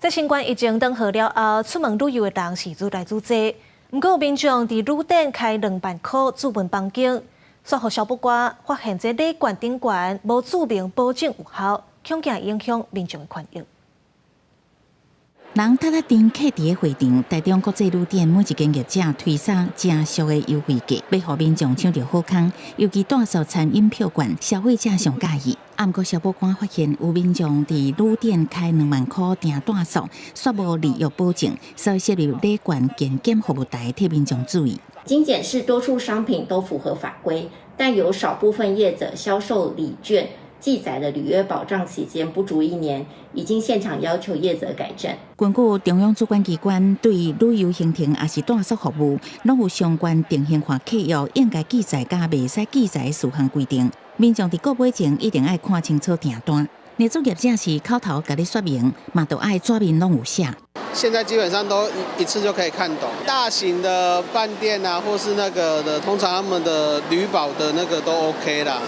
在新冠疫情等好了后，出门旅游的人是愈来愈多。不过，民众伫旅店开2万块注文房间，煞互消保官发现这旅馆顶悬无注明保证有效，恐惊影响民众的权益。人踏丁客伫会场，台中国际旅店每一间业者推送正俗的优惠价，要互民众抢到好康。尤其大数餐饮票券，消费者上介意。不过消保官发现有民众伫旅店开2万块订大数，却无履约保证，所以设立旅馆健检服务台替民众注意。经检视多数商品都符合法规，但有少部分业者销售礼券记载的履约保障期间不足1年，已经现场要求业者改正。根据中央主管机关对旅游行程也是住宿服务，拢有相关定型化契约应该记载甲袂使记载的事项规定。民众伫购买前一定要看清楚订单。业主业者是口头甲你说明，嘛都爱纸面拢有写。现在基本上都一次就可以看懂。大型的饭店啊，或是那个的，通常他们的旅保的那个都 OK 啦。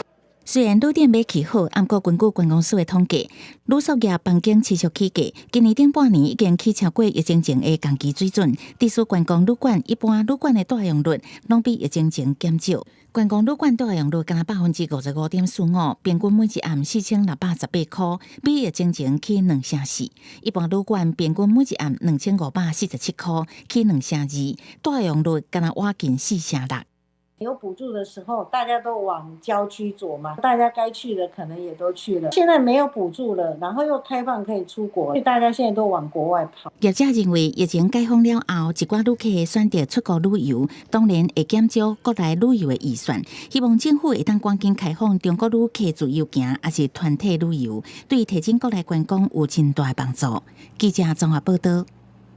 虽然旅店买起好，不过根据观光署的统计，旅宿业房间持续起价，今年顶半年已经起超过疫情前的同期水准。地区观光旅馆一般旅馆的大用率拢比疫情前减少。观光旅馆大用率仅55.45%，平均每一暗4618块，比疫情前起2成4。一般旅馆平均每一暗2547块，起2成2，大用率仅挖近4成6。有补助的时候，大家都往郊区走嘛，大家该去的可能也都去了。现在没有补助了，然后又开放可以出国，所以大家现在都往国外跑。业者认为，疫情解封了后，一寡旅客选择出国旅游，当然会减少国内旅游的预算。希望政府会当赶紧开放中国旅客自由行，还是团体旅游，对提升国内观光有真大的帮助。记者综合报道。